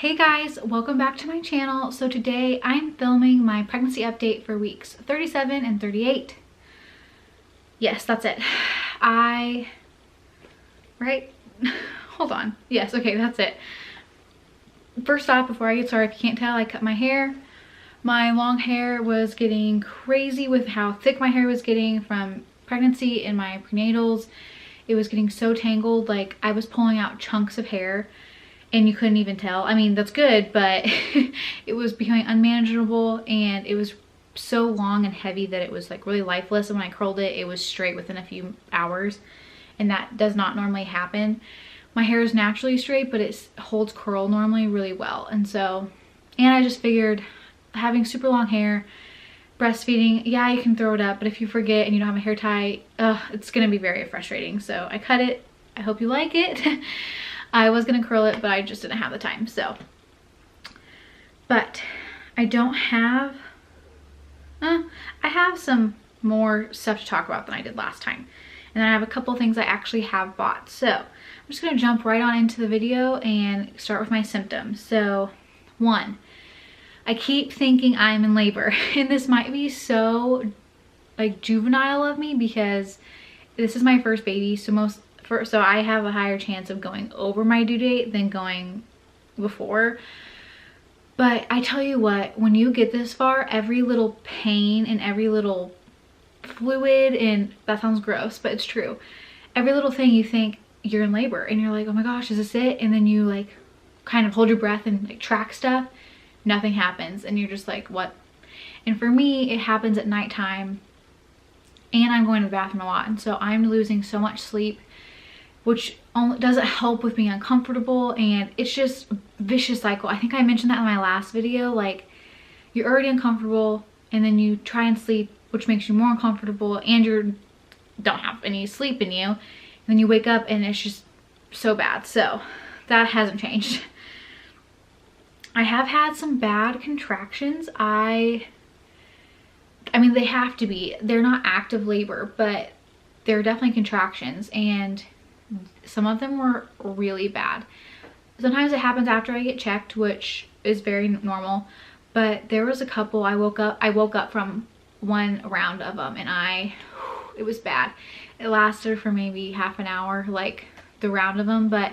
Hey guys, welcome back to my channel. So today I'm filming my pregnancy update for weeks 37 and 38. Yes, that's it. Right? Hold on. Yes, okay, that's it. First off, before I get started, if you can't tell, I cut my hair. My long hair was getting crazy with how thick my hair was getting from pregnancy and my prenatals. It was getting so tangled, like I was pulling out chunks of hair and you couldn't even tell. I mean, that's good, but it was becoming unmanageable and it was so long and heavy that it was like really lifeless. And when I curled it, it was straight within a few hours, and that does not normally happen. My hair is naturally straight, but it holds curl normally really well. And I just figured having super long hair, breastfeeding, yeah, you can throw it up, but if you forget and you don't have a hair tie, it's gonna be very frustrating. So I cut it. I hope you like it. I was gonna curl it, but I just didn't have the time, so. But I don't have, I have some more stuff to talk about than I did last time. And then I have a couple things I actually have bought. So I'm just gonna jump right on into the video and start with my symptoms. So 1, I keep thinking I'm in labor, and this might be so like juvenile of me because this is my first baby, so I have a higher chance of going over my due date than going before. But I tell you what, when you get this far, every little pain and every little fluid, and that sounds gross, but it's true. Every little thing you think you're in labor and you're like, oh my gosh, is this it? And then you like kind of hold your breath and like track stuff. Nothing happens and you're just like, what? And for me, it happens at nighttime and I'm going to the bathroom a lot. And so I'm losing so much sleep, which doesn't help with being uncomfortable, and it's just a vicious cycle. I think I mentioned that in my last video. Like, you're already uncomfortable and then you try and sleep, which makes you more uncomfortable, and you don't have any sleep in you, and then you wake up and it's just so bad. So that hasn't changed. I have had some bad contractions. I mean, they have to be. They're not active labor, but they're definitely contractions, and some of them were really bad. Sometimes it happens after I get checked, which is very normal, but there was a couple I woke up from one round of them, and it was bad. It lasted for maybe half an hour, like the round of them, but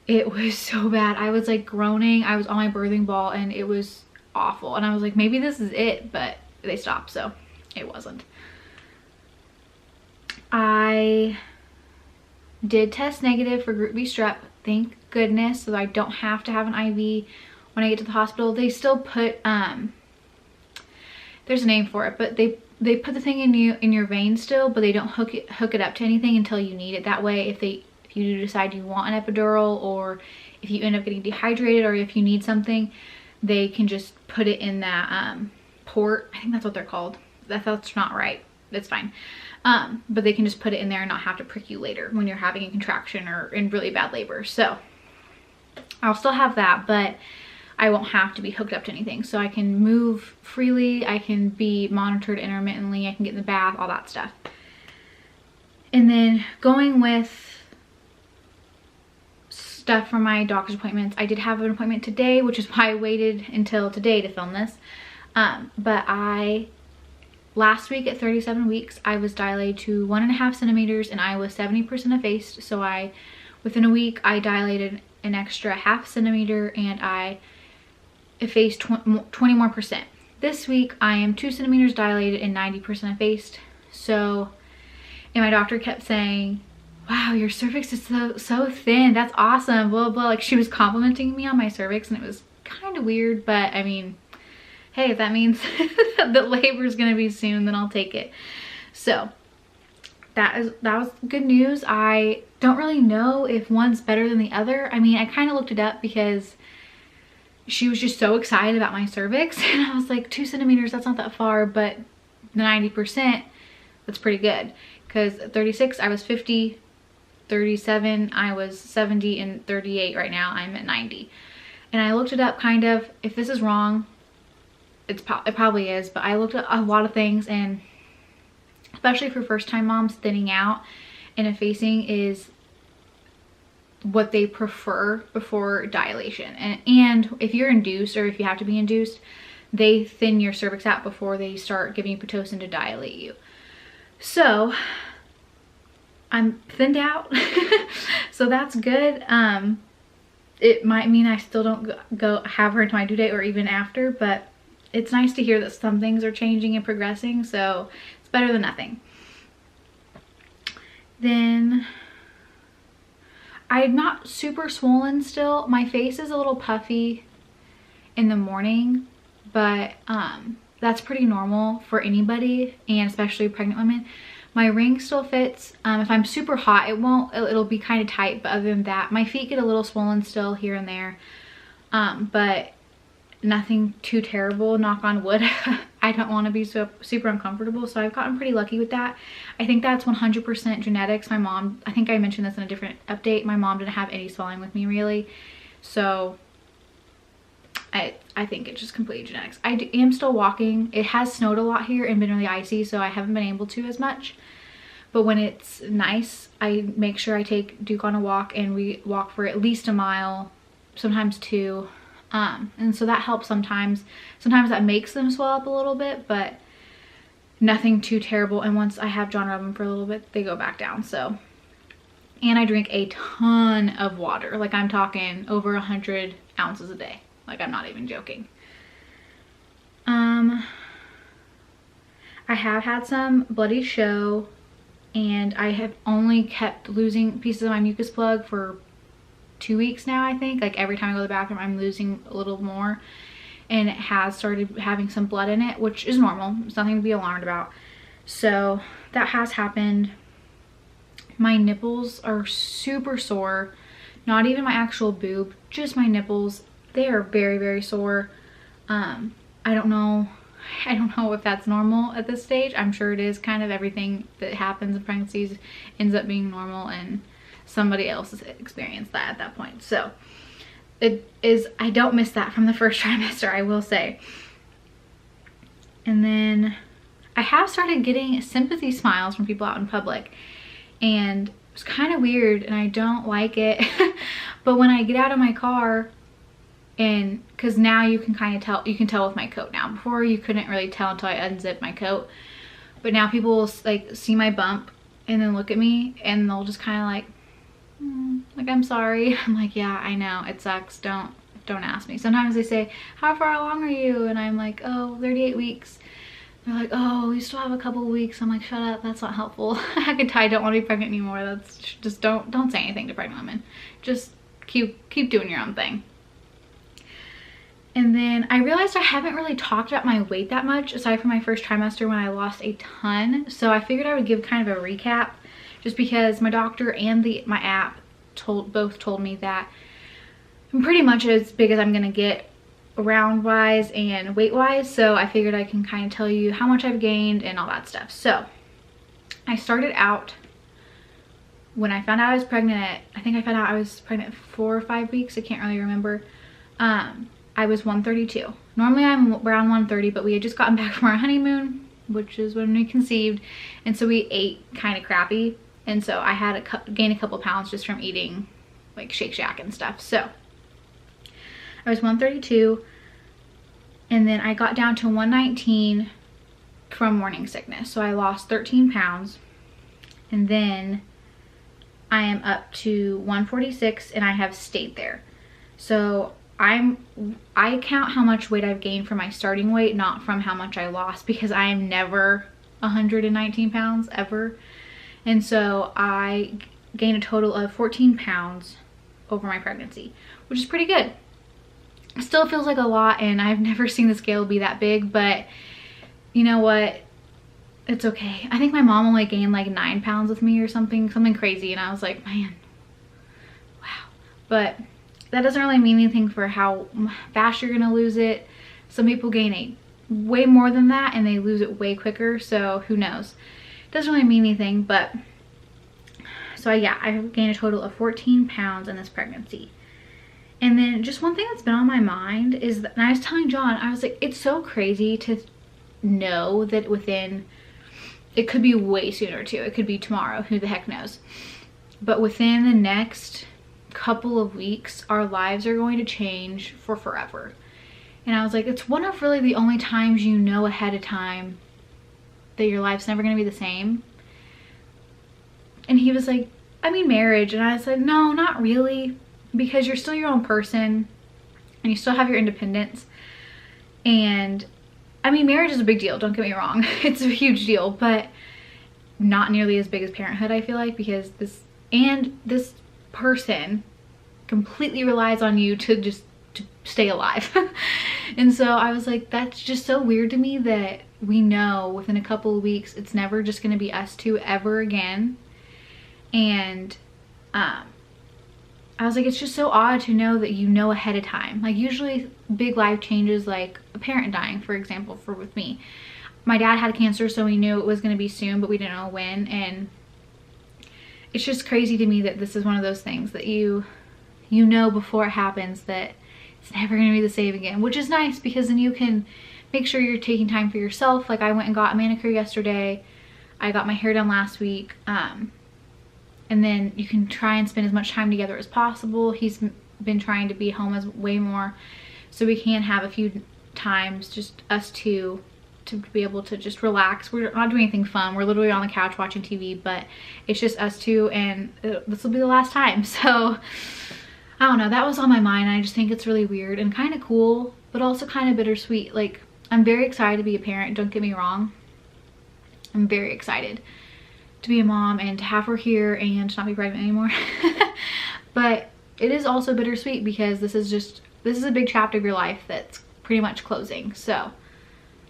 it was so bad. I was like groaning. I was on my birthing ball and it was awful, and I was like, maybe this is it, but they stopped, so it wasn't. I did test negative for group B strep, thank goodness, so I don't have to have an IV when I get to the hospital. They still put there's a name for it, but they put the thing in your vein still, but they don't hook it up to anything until you need it. That way, if you do decide you want an epidural, or if you end up getting dehydrated, or if you need something, they can just put it in that port. I think that's what they're called. That's not right. That's fine. But they can just put it in there and not have to prick you later when you're having a contraction or in really bad labor. So I'll still have that, but I won't have to be hooked up to anything. So I can move freely, I can be monitored intermittently, I can get in the bath, all that stuff. And then going with stuff for my doctor's appointments, I did have an appointment today, which is why I waited until today to film this. But last week at 37 weeks, I was dilated to 1.5 centimeters and I was 70% effaced. So within a week, I dilated an extra 0.5 centimeter and I effaced 20 more percent. This week, I am 2 centimeters dilated and 90% effaced. So, and my doctor kept saying, wow, your cervix is so thin. That's awesome, blah, blah. Like, she was complimenting me on my cervix, and it was kind of weird, but I mean, hey, if that means that labor is gonna be soon, then I'll take it. So that was good news. I don't really know if one's better than the other. I mean, I kind of looked it up because she was just so excited about my cervix, and I was like, 2 centimeters, that's not that far, but the 90%, that's pretty good. Because 36, I was 50, 37, I was 70, and 38 right now, I'm at 90. And I looked it up kind of, if this is wrong, it probably is, but I looked at a lot of things, and especially for first time moms, thinning out and effacing is what they prefer before dilation. And if you're induced, or if you have to be induced, they thin your cervix out before they start giving you Pitocin to dilate you. So I'm thinned out. So that's good. It might mean I still don't go have her into my due date or even after, but it's nice to hear that some things are changing and progressing, so it's better than nothing. Then I'm not super swollen still. My face is a little puffy in the morning, but that's pretty normal for anybody, and especially pregnant women. My ring still fits. If I'm super hot, it'll be kind of tight, but other than that, my feet get a little swollen still here and there, but nothing too terrible, knock on wood. I don't want to be so super uncomfortable, so I've gotten pretty lucky with that. I think that's 100% genetics. My mom, I think I mentioned this in a different update, my mom didn't have any swelling with me really, so I think it's just completely genetics. I am still walking. It has snowed a lot here and been really icy, so I haven't been able to as much. But when it's nice, I make sure I take Duke on a walk, and we walk for at least a mile, sometimes 2. And so that helps sometimes. Sometimes that makes them swell up a little bit, but nothing too terrible. And once I have John rub them for a little bit, they go back down. So, and I drink a ton of water. Like, I'm talking over 100 ounces a day. Like, I'm not even joking. I have had some bloody show, and I have only kept losing pieces of my mucus plug for 2 weeks now, I think. Like, every time I go to the bathroom, I'm losing a little more, and it has started having some blood in it, which is normal. It's nothing to be alarmed about. So that has happened. My nipples are super sore. Not even my actual boob, just my nipples. They are very, very sore. I don't know if that's normal at this stage. I'm sure it is. Kind of everything that happens in pregnancies ends up being normal, and somebody else has experienced that at that point. So it is, I don't miss that from the first trimester, I will say. And then I have started getting sympathy smiles from people out in public, and it's kind of weird and I don't like it. But when I get out of my car, and because now you can kind of tell, you can tell with my coat now. Before you couldn't really tell until I unzipped my coat, but now people will like see my bump and then look at me, and they'll just kind of like, I'm sorry. I'm like, yeah, I know, it sucks, don't ask me. Sometimes they say, how far along are you? And I'm like, oh, 38 weeks. They're like, oh, we still have a couple of weeks. I'm like, shut up, that's not helpful. I can tell I don't want to be pregnant anymore. That's just, don't say anything to pregnant women. Just keep doing your own thing. And then I realized I haven't really talked about my weight that much, aside from my first trimester when I lost a ton. So I figured I would give kind of a recap, just because my doctor and my app both told me that I'm pretty much as big as I'm gonna get round wise and weight wise. So I figured I can kind of tell you how much I've gained and all that stuff. So I started out, when I found out I was pregnant, I think I found out I was pregnant 4 or 5 weeks, I can't really remember. I was 132. Normally I'm around 130, but we had just gotten back from our honeymoon, which is when we conceived, and so we ate kind of crappy, and so I had gained a couple pounds just from eating like Shake Shack and stuff. So I was 132, and then I got down to 119 from morning sickness, so I lost 13 pounds, and then I am up to 146, and I have stayed there. So I count how much weight I've gained from my starting weight, not from how much I lost, because I am never 119 pounds ever. And so I gained a total of 14 pounds over my pregnancy, which is pretty good. It still feels like a lot, and I've never seen the scale be that big, but you know what? It's okay. I think my mom only gained like 9 pounds with me or something crazy, and I was like, man, wow. But that doesn't really mean anything for how fast you're gonna lose it. Some people gain way more than that and they lose it way quicker, so who knows. It doesn't really mean anything, but so yeah, I've gained a total of 14 pounds in this pregnancy. And then just one thing that's been on my mind is that, and I was telling John, I was like, it's so crazy to know that it could be way sooner too, it could be tomorrow, who the heck knows, but within the next couple of weeks, our lives are going to change for forever. And I was like, it's one of really the only times you know ahead of time that your life's never going to be the same. And he was like, I mean marriage. And I said, no, not really, because you're still your own person and you still have your independence. And I mean, marriage is a big deal, don't get me wrong. It's a huge deal, but not nearly as big as parenthood, I feel like, because this person completely relies on you to stay alive. And so I was like, that's just so weird to me that we know within a couple of weeks it's never just going to be us two ever again. And I was like, it's just so odd to know that you know ahead of time. Like usually big life changes, like a parent dying, for example, with me. My dad had cancer, so we knew it was going to be soon, but we didn't know when. And it's just crazy to me that this is one of those things that you know before it happens that it's never going to be the same again, which is nice because then you can make sure you're taking time for yourself. Like I went and got a manicure yesterday. I got my hair done last week. And then you can try and spend as much time together as possible. He's been trying to be home as way more, so we can have a few times just us two to be able to just relax. We're not doing anything fun. We're literally on the couch watching TV, but it's just us two, and this will be the last time. So I don't know, that was on my mind. I just think it's really weird and kind of cool, but also kind of bittersweet. Like I'm very excited to be a parent, don't get me wrong. I'm very excited to be a mom and to have her here and to not be pregnant anymore. But it is also bittersweet because this is a big chapter of your life that's pretty much closing. So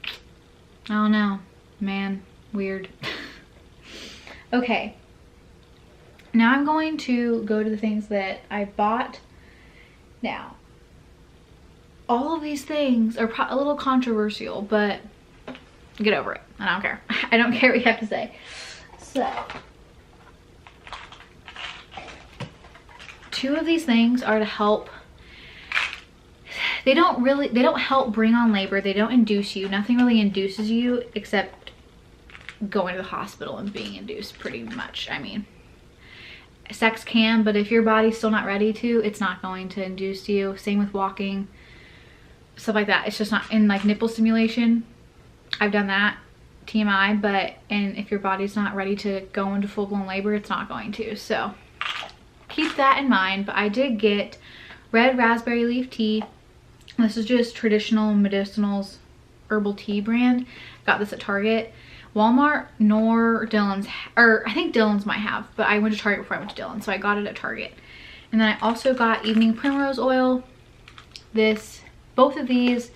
I don't know, man, weird. Okay, now I'm going to go to the things that I bought. Now all of these things are a little controversial, but get over it. I don't care. I don't care what you have to say. So, two of these things are to help. They don't help bring on labor. They don't induce you. Nothing really induces you except going to the hospital and being induced, pretty much. I mean, sex can, but if your body's still not ready to, it's not going to induce you. Same with walking, stuff like that. It's just not. In like nipple stimulation, I've done that. TMI, and if your body's not ready to go into full-blown labor, it's not going to. So keep that in mind. But I did get red raspberry leaf tea. This is just traditional medicinals herbal tea brand. Got this at Target. Walmart nor Dillon's, or I think Dillon's might have, but I went to Target before I went to Dillon, so I got it at Target. And then I also got evening primrose oil. Both of these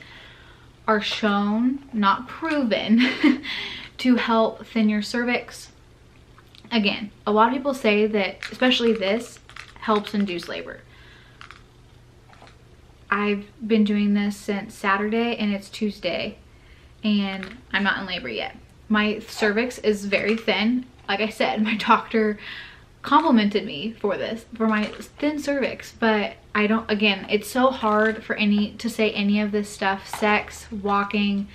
are shown, not proven, to help thin your cervix. Again, a lot of people say that, especially this, helps induce labor. I've been doing this since Saturday and it's Tuesday and I'm not in labor yet. My cervix is very thin. Like I said, my doctor complimented me for this, for my thin cervix, but I don't, again, it's so hard for to say any of this stuff, sex, walking,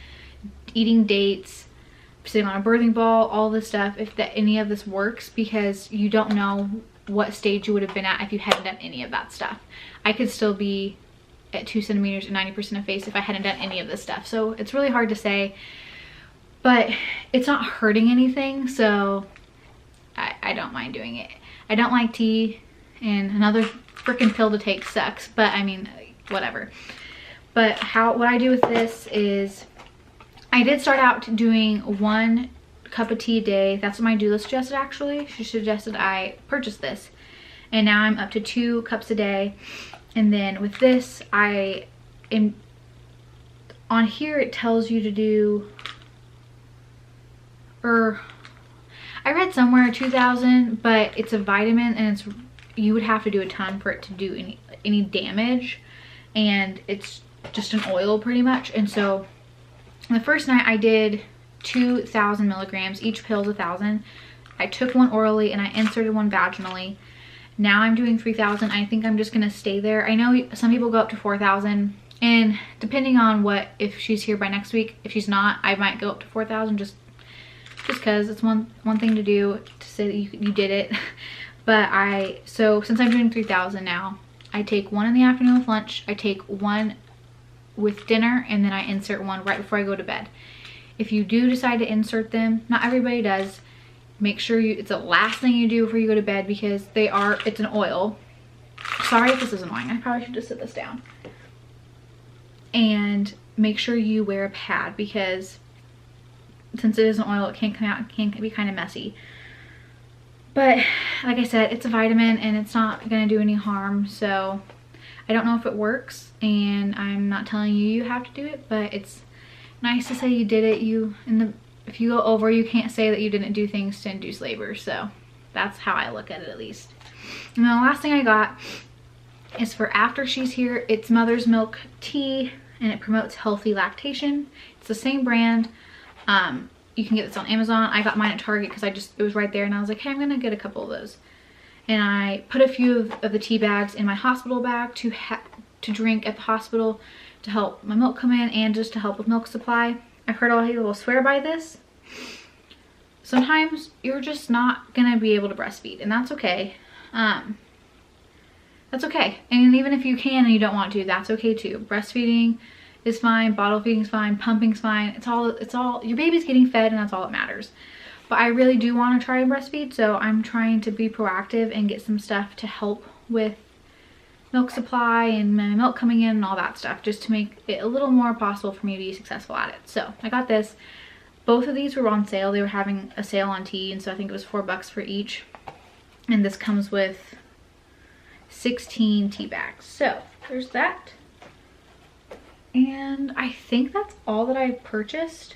eating dates, sitting on a birthing ball, all this stuff, if any of this works, because you don't know what stage you would have been at if you hadn't done any of that stuff. I could still be at 2 centimeters and 90% of face if I hadn't done any of this stuff. So it's really hard to say, but it's not hurting anything, so I don't mind doing it. I don't like tea, and another freaking pill to take sucks, but I mean, whatever. But what I do with this is, I did start out doing 1 cup of tea a day. That's what my doula suggested, actually. She suggested I purchase this, and now I'm up to 2 cups a day. And then with this, on here it tells you to do, I read somewhere 2,000, but it's a vitamin, and you would have to do a ton for it to do any damage, and it's just an oil pretty much. And so the first night I did 2,000 milligrams. Each pill is 1,000. I took 1 orally and I inserted 1 vaginally. Now I'm doing 3,000. I think I'm just gonna stay there. I know some people go up to 4,000, and depending on if she's here by next week. If she's not, I might go up to 4,000 just because it's one thing to do, to say that you did it. But so since I'm doing 3,000 now, I take one in the afternoon with lunch, I take one with dinner, and then I insert one right before I go to bed. If you do decide to insert them, not everybody does, make sure it's the last thing you do before you go to bed, because it's an oil. Sorry if this is annoying, I probably should just sit this down. And make sure you wear a pad, because since it is an oil, it can come out, it can be kind of messy. But like I said, it's a vitamin and it's not gonna do any harm, so I don't know if it works, and I'm not telling you you have to do it, but it's nice to say you did it. If you go over, you can't say that you didn't do things to induce labor, so that's how I look at it, at least. And then the last thing I got is for after she's here. It's mother's milk tea, and it promotes healthy lactation. It's the same brand. You can get this on Amazon. I got mine at Target because it was right there, and I was like, hey, I'm gonna get a couple of those. And I put a few of the tea bags in my hospital bag to drink at the hospital, to help my milk come in and just to help with milk supply. I've heard a lot of people will swear by this. Sometimes you're just not gonna be able to breastfeed, and that's okay. That's okay. And even if you can and you don't want to, that's okay too. Breastfeeding is fine, bottle feeding is fine, pumping's fine. It's all your baby's getting fed, and that's all that matters. But I really do want to try and breastfeed, so I'm trying to be proactive and get some stuff to help with milk supply and my milk coming in and all that stuff, just to make it a little more possible for me to be successful at it. So I got this. Both of these were on sale. They were having a sale on tea, and so I think it was $4 for each. And this comes with 16 tea bags. So there's that. And I think that's all that I purchased.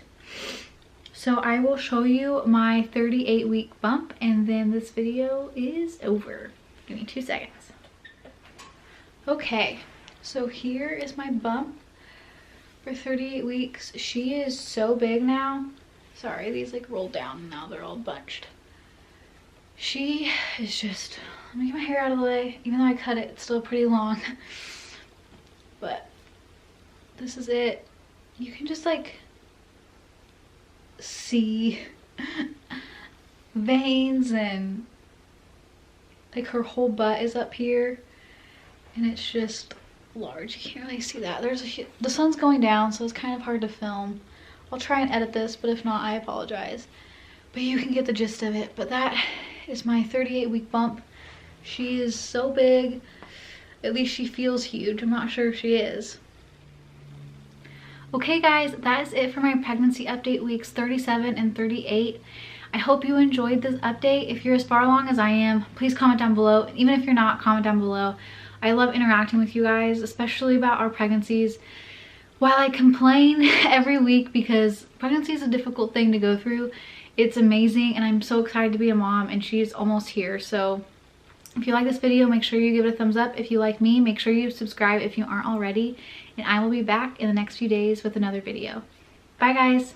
So I will show you my 38-week bump, and then this video is over. Give me 2 seconds. Okay, so here is my bump for 38 weeks. She is so big now. Sorry, these like rolled down and now they're all bunched. She is just, let me get my hair out of the way. Even though I cut it, it's still pretty long. But this is it. You can just like see veins, and like her whole butt is up here, and it's just large. You can't really see that. The sun's going down, so it's kind of hard to film. I'll try and edit this, but if not, I apologize. But you can get the gist of it. But that is my 38-week bump. She is so big. At least she feels huge. I'm not sure if she is. Okay guys, that is it for my pregnancy update weeks 37 and 38. I hope you enjoyed this update. If you're as far along as I am, please comment down below. Even if you're not, comment down below. I love interacting with you guys, especially about our pregnancies. While I complain every week because pregnancy is a difficult thing to go through, it's amazing, and I'm so excited to be a mom, and she's almost here. So if you like this video, make sure you give it a thumbs up. If you like me, make sure you subscribe if you aren't already, and I will be back in the next few days with another video. Bye guys.